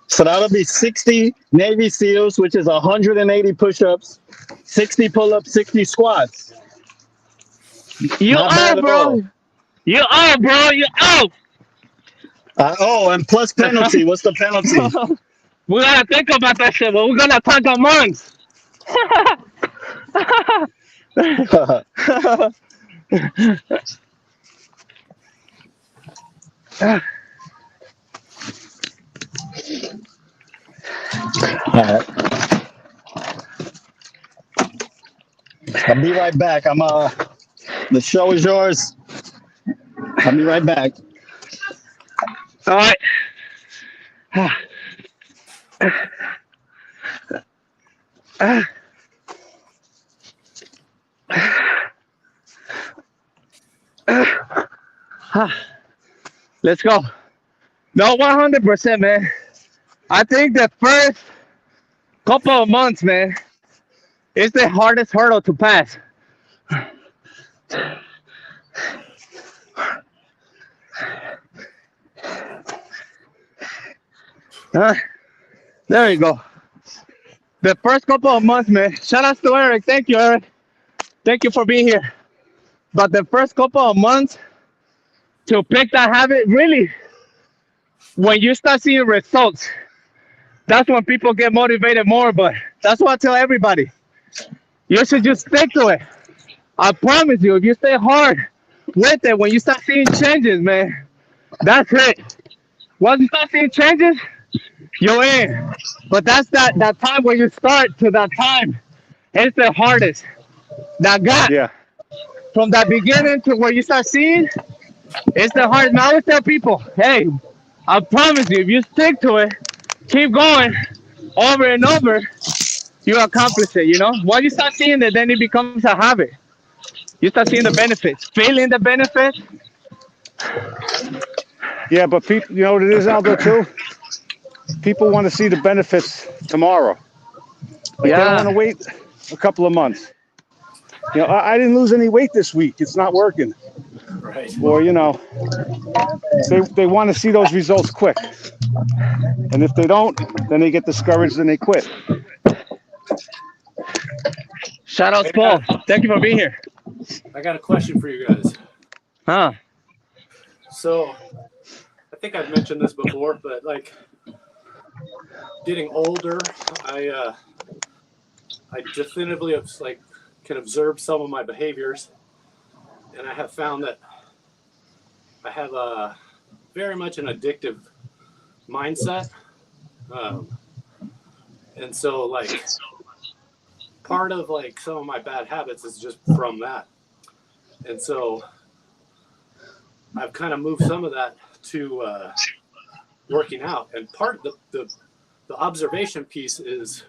So that'll be 60 Navy SEALs, which is 180 push-ups, 60 pull-ups, 60 squats. You Not bad out, at bro. all. You out, bro. You out. And plus penalty. What's the penalty? We gotta think about that shit, but we're gonna talk amongst. Alright. I'll be right back. The show is yours. I'll be right back. All right. Let's go. No, 100%, man. I think the first couple of months, man, is the hardest hurdle to pass. There you go. The first couple of months, man. Shout out to Eric. Thank you, Eric. Thank you for being here. But the first couple of months to pick that habit, really, when you start seeing results, that's when people get motivated more. But that's what I tell everybody. You should just stick to it. I promise you, if you stay hard with it, when you start seeing changes, man, that's it. Once you start seeing changes, you're in. But that's that time when you start to that time. It's the hardest. That gap from that beginning to where you start seeing, it's the hardest. Now I always tell people, hey, I promise you, if you stick to it, keep going over and over, you accomplish it, you know? Once you start seeing it, then it becomes a habit. You start seeing the benefits, feeling the benefits. Yeah, but people, you know what it is, Aldo, too? People want to see the benefits tomorrow. Like, they don't want to wait a couple of months. You know, I didn't lose any weight this week. It's not working. Right. Or, you know, they want to see those results quick. And if they don't, then they get discouraged and they quit. Shout out, Paul. Thank you for being here. I got a question for you guys. Huh? So, I think I've mentioned this before, but like getting older, I definitively like can observe some of my behaviors, and I have found that I have a very much an addictive mindset, and so like part of like some of my bad habits is just from that, and so I've kind of moved some of that to working out, and part of the observation piece is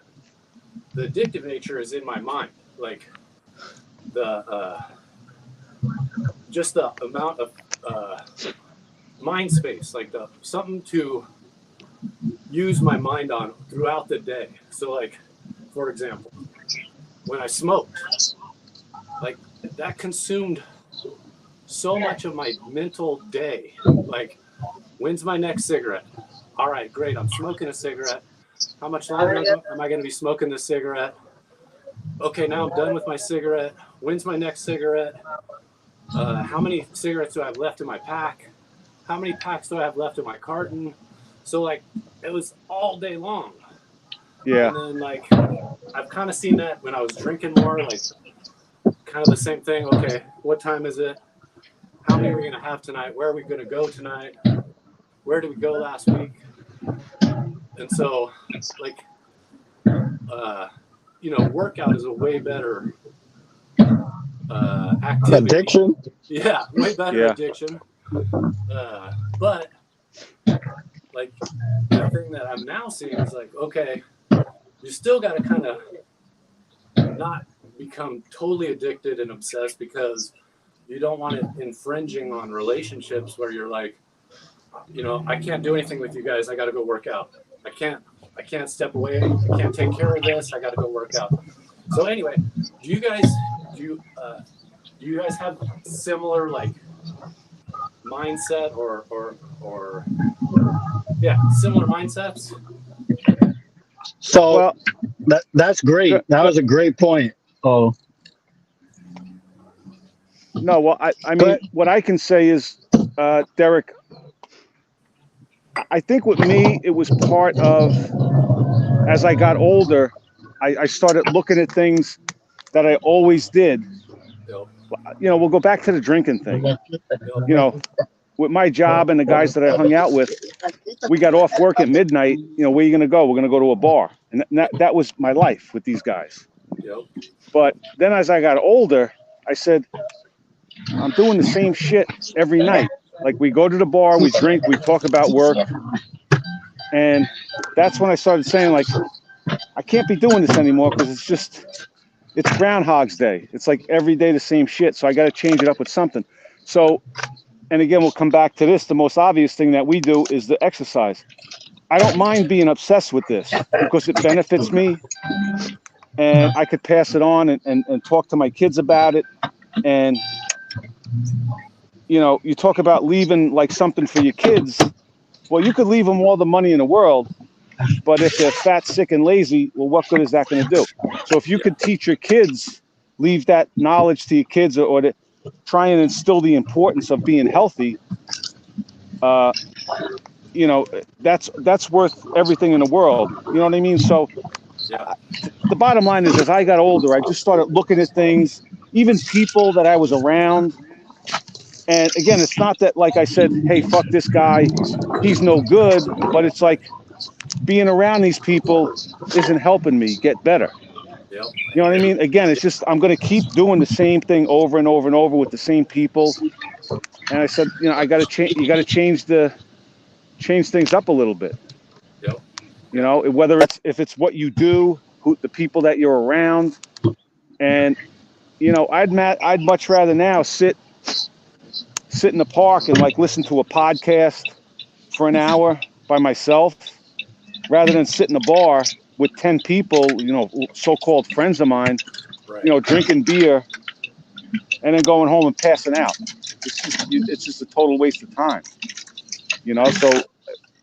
the addictive nature is in my mind, like the just the amount of mind space, like the something to use my mind on throughout the day. So like, for example, when I smoked, like that consumed so much of my mental day. Like, when's my next cigarette? All right, great. I'm smoking a cigarette. How much longer am I going to be smoking this cigarette? Okay, now I'm done with my cigarette. When's my next cigarette? How many cigarettes do I have left in my pack? How many packs do I have left in my carton? So like, it was all day long. Yeah. And then like, I've kind of seen that when I was drinking more, like kind of the same thing. Okay, what time is it? How many are we going to have tonight? Where are we going to go tonight? Where did we go last week? And so like, you know, workout is a way better activity. Addiction? Yeah, way better addiction. But like the thing that I'm now seeing is like, okay, you still got to kind of not become totally addicted and obsessed, because you don't want it infringing on relationships where you're like, you know, I can't do anything with you guys. I got to go work out. I can't step away. I can't take care of this. I got to go work out. So anyway, do you guys have similar like mindset or similar mindsets? So that's great. That was a great point. Oh. No, well, I mean, what I can say is, Derek, I think with me, it was part of, as I got older, I started looking at things that I always did. Yep. You know, we'll go back to the drinking thing. You know, with my job and the guys that I hung out with, we got off work at midnight. You know, where are you going to go? We're going to go to a bar. And that was my life with these guys. Yep. But then as I got older, I said, I'm doing the same shit every night. Like, we go to the bar, we drink, we talk about work. And that's when I started saying, like, I can't be doing this anymore, because it's Groundhog's Day. It's like every day the same shit. So I got to change it up with something. So, and again, we'll come back to this. The most obvious thing that we do is the exercise. I don't mind being obsessed with this because it benefits me, and I could pass it on and talk to my kids about it. And, you know, you talk about leaving like something for your kids. Well, you could leave them all the money in the world, but if they're fat, sick, and lazy, well, what good is that going to do? So if you could teach your kids, leave that knowledge to your kids, or to try and instill the importance of being healthy, you know, that's worth everything in the world. You know what I mean? So the bottom line is, as I got older, I just started looking at things, even people that I was around. And again, it's not that, like I said, hey, fuck this guy, he's no good, but it's like being around these people isn't helping me get better. Yep. You know what I mean? Again, it's just, I'm going to keep doing the same thing over and over and over with the same people. And I said, you know, I got to change. You got to change things up a little bit. Yep. You know, whether if it's what you do, the people that you're around, and you know, I'd much rather now sit in the park and like listen to a podcast for an hour by myself, rather than sit in a bar with 10 people, you know, so-called friends of mine, Right. you know, drinking beer and then going home and passing out. It's just a total waste of time. So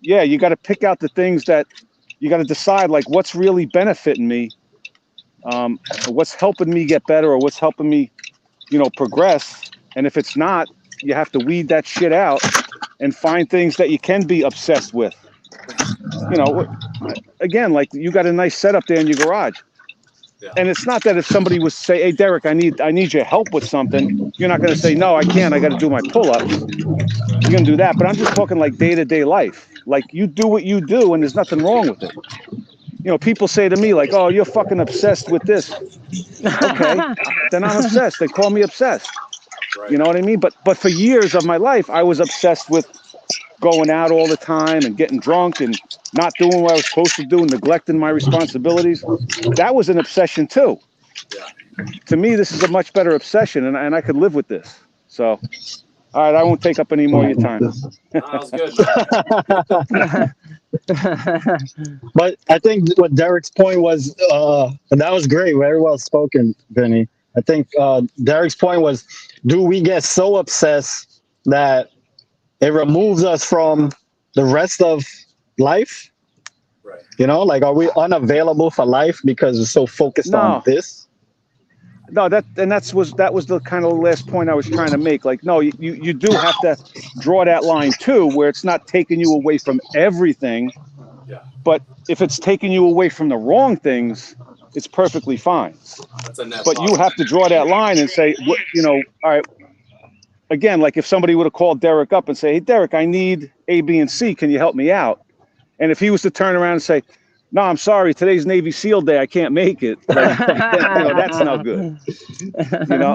yeah, you got to pick out the things that you got to decide, like what's really benefiting me, what's helping me get better, or what's helping me, progress. And if it's not, you have to weed that shit out and find things that you can be obsessed with. Again, like you got a nice setup there in your garage. Yeah. And it's not that if somebody was to say, hey, Derek, I need your help with something, you're not going to say, no, I can't. I got to do my pull-ups. You're going to do that. But I'm just talking like day-to-day life. Like you do what you do and there's nothing wrong with it. People say to me like, oh, you're fucking obsessed with this. Okay, then I'm obsessed. They call me obsessed. Right. You know what I mean? But for years of my life, I was obsessed with going out all the time and getting drunk and not doing what I was supposed to do and neglecting my responsibilities. That was an obsession too. Yeah. To me, this is a much better obsession, and I could live with this. So, all right, I won't take up any more of your time. That was good. But I think what Derek's point was, and that was great, very well spoken, Vinny. I think Derek's point was, do we get so obsessed that it removes us from the rest of life? Right. Like, are we unavailable for life because we're so focused on this? No, that was the kind of last point I was trying to make. Like, no, you do have to draw that line too, where it's not taking you away from everything. Yeah. But if it's taking you away from the wrong things, it's perfectly fine. That's a net But you have to draw that line and say, all right. Again, like if somebody would have called Derek up and say, hey, Derek, I need A, B, and C. Can you help me out? And if he was to turn around and say, no, I'm sorry, today's Navy SEAL Day, I can't make it. Like, that's no good.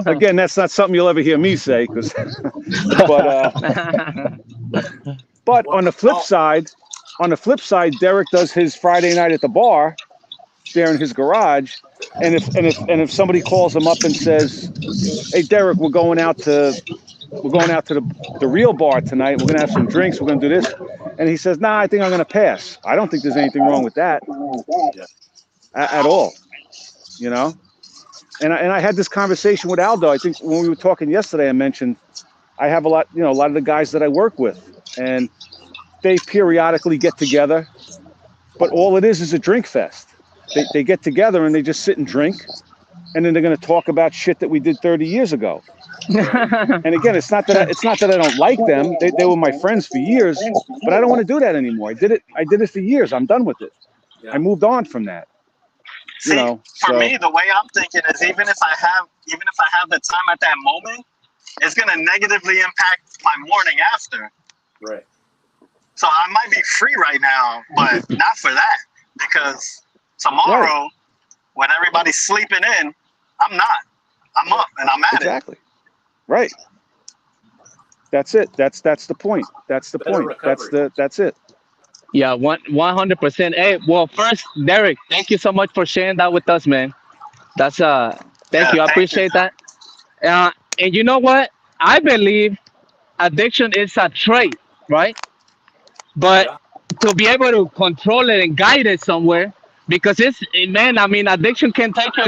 Again, that's not something you'll ever hear me say. But on the flip side, Derek does his Friday night at the bar there in his garage. And if somebody calls him up and says, hey, Derek, we're going out to the real bar tonight. We're going to have some drinks. We're going to do this. And he says, nah, I think I'm going to pass. I don't think there's anything wrong with that at all, And I had this conversation with Aldo. I think when we were talking yesterday, I mentioned I have a lot of the guys that I work with, and they periodically get together. But all it is a drink fest. They get together and they just sit and drink. And then they're going to talk about shit that we did 30 years ago. And again, it's not that I don't like them. They were my friends for years, but I don't want to do that anymore. I did it for years. I'm done with it. Yeah. I moved on from that. See, for me, the way I'm thinking is even if I have the time at that moment, it's going to negatively impact my morning after. Right. So I might be free right now, but not for that, because tomorrow, when everybody's sleeping in, I'm not. I'm up and I'm at it. Exactly. Right. That's it. That's the point. That's the point. That's it. Yeah, 100%. Hey, well, first, Derek, thank you so much for sharing that with us, man. That's thank you. I appreciate that. And you know what? I believe addiction is a trait, right? But to be able to control it and guide it somewhere, because addiction can take you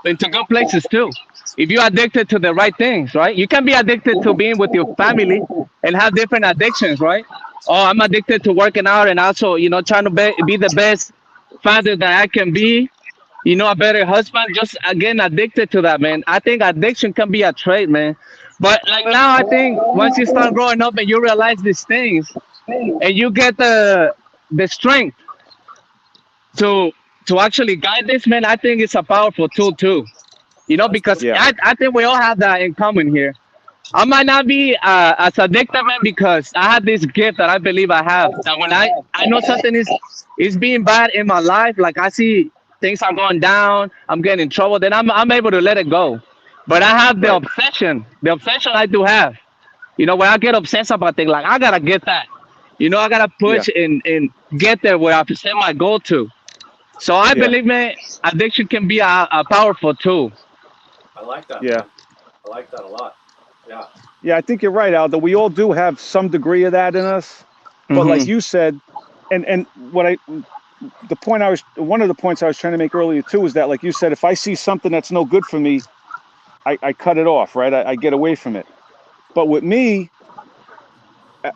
into good places too. If you're addicted to the right things, right? You can be addicted to being with your family and have different addictions, right? Oh, I'm addicted to working out and also, trying to be the best father that I can be, a better husband. Just again, addicted to that, man. I think addiction can be a trait, man. But like now, I think once you start growing up and you realize these things, and you get the strength to actually guide this, man, I think it's a powerful tool too. Because I think we all have that in common here. I might not be as addictive, man, because I have this gift that I believe I have. That when I know something is being bad in my life, like I see things are going down, I'm getting in trouble, then I'm able to let it go. But I have the obsession. The obsession I do have. When I get obsessed about things, like I gotta get that. I gotta push and get there where I've set my goal to. So I believe, man, addiction can be a powerful tool. I like that. Yeah. Man. I like that a lot. Yeah. Yeah, I think you're right, Aldo. We all do have some degree of that in us. But like you said, and one of the points I was trying to make earlier too is that, like you said, if I see something that's no good for me, I cut it off, right? I get away from it. But with me,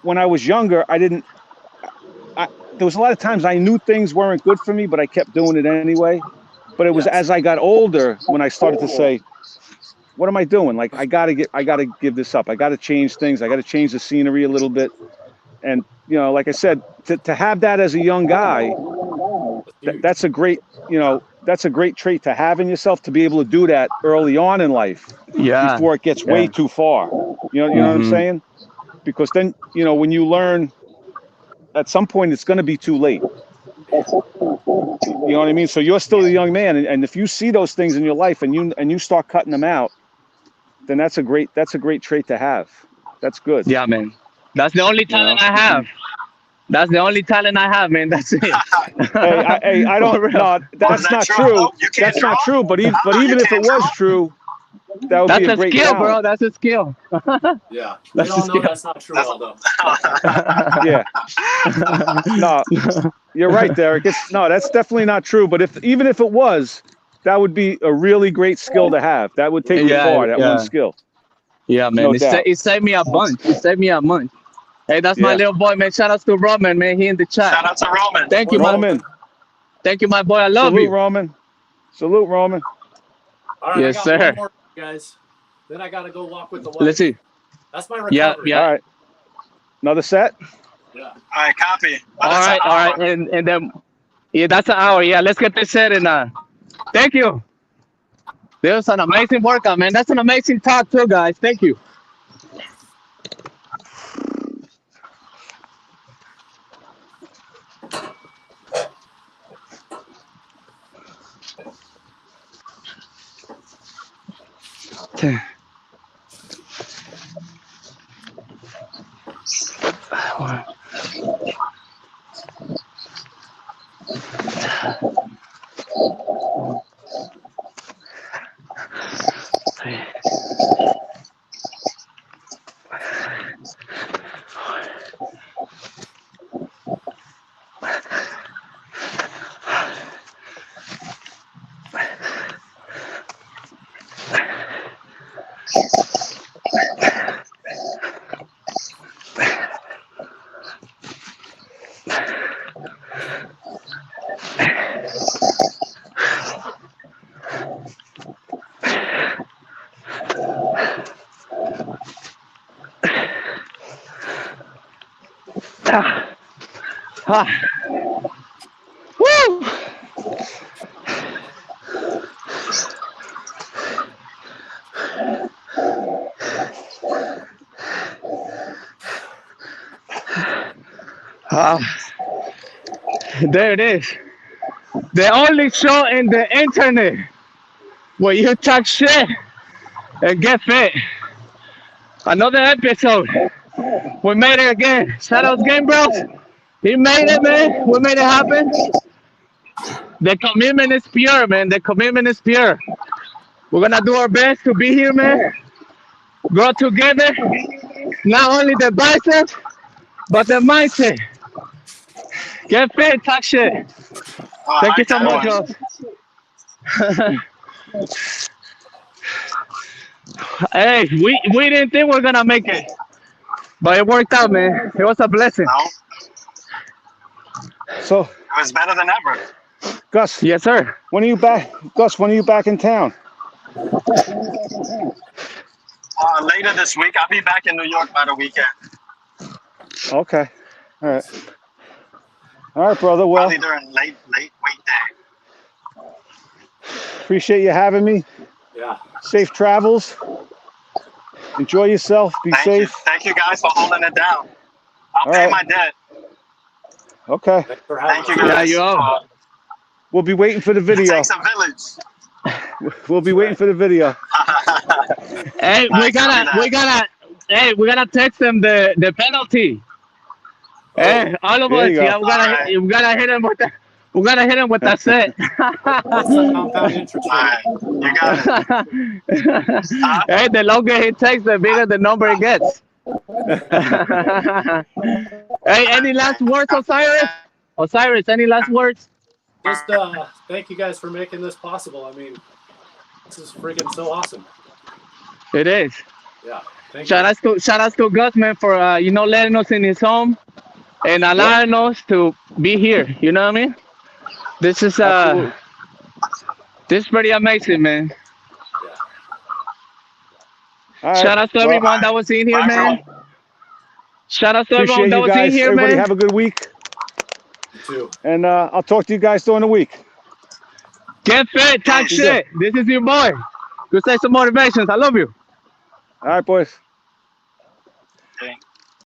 when I was younger, there was a lot of times I knew things weren't good for me, but I kept doing it anyway. But it was as I got older when I started to say, what am I doing? Like, I gotta give this up. I gotta change things. I gotta change the scenery a little bit. And, you know, like I said, to have that as a young guy, that's a great, you know, that's a great trait to have in yourself, to be able to do that early on in life. Yeah. Before it gets way too far. You know what I'm saying? Because then, you know, when you learn, at some point it's going to be too late. You know what I mean? So you're still a young man, and if you see those things in your life and you start cutting them out, then that's a great trait to have. That's good. Yeah, man. That's the only talent I have. That's the only talent I have, man. That's it. I don't. No, that's not true. That's not true. But even if it was true, that would be a great skill, talent. bro. That's a skill. Yeah, we all know that's not true, Aldo. Yeah. No, you're right, Derek. That's definitely not true. But even if it was, that would be a really great skill to have. That would take you far. That one skill. Yeah, man. No doubt. It saved me a bunch. It saved me a bunch. Hey, that's my little boy, man. Shout out to Roman, man. He in the chat. Shout out to Roman. Thank you, Roman. Thank you, my boy. I love you. Salute, Roman. All right, yes, I got sir. one more, guys. Then I gotta go walk with the wife. Let's see. That's my recovery. All right. Another set? Yeah. All right, copy. All right. And then, that's an hour. Yeah, let's get this set in. Thank you. There's an amazing workout, man. That's an amazing talk, too, guys. Thank you. Okay. Woo! There it is. The only show in the internet where you talk shit and get fit. Another episode. We made it again. Shout out GainBros. He made it, man. We made it happen. The commitment is pure, man. The commitment is pure. We're gonna do our best to be here, man. Grow together. Not only the biceps, but the mindset. Get fit, talk shit. Thank you so much, guys. Hey, we didn't think we were gonna make it, but it worked out, man. It was a blessing. So it was better than ever. Gus. Yes, sir. When are you back? Gus, when are you back in town? Later this week. I'll be back in New York by the weekend. Okay. All right. All right, brother. Well, probably during late weekday. Appreciate you having me. Yeah. Safe travels. Enjoy yourself. Be safe. Thank you guys for holding it down. I'll pay my debt. Okay. Thank you guys. Yeah, we'll be waiting for the video. It takes a village. We'll be waiting for the video. Hey, we gotta text them the penalty. Hey, all of us, yeah, we gotta hit him with that. We gotta hit him with that set. You got it. Hey, the longer he takes, the bigger the number it gets. Hey, any last words, Osiris? Osiris, any last words? Just thank you guys for making this possible. I mean, this is freaking so awesome. It is. Yeah. Thank you. Shout out to Gus, man, for letting us in his home and allowing us to be here. You know what I mean? This is Absolutely. this is pretty amazing, man. Yeah. All right. Shout out to Well, everyone that was in here, Bye, man. bro. Shout out to everyone appreciate that you was in guys. here, Everybody man. have a good week. You too. And I'll talk to you guys during the week. Get fit, type Peace. shit. This is your boy. Cruzades of Motivations. I love you. All right, boys.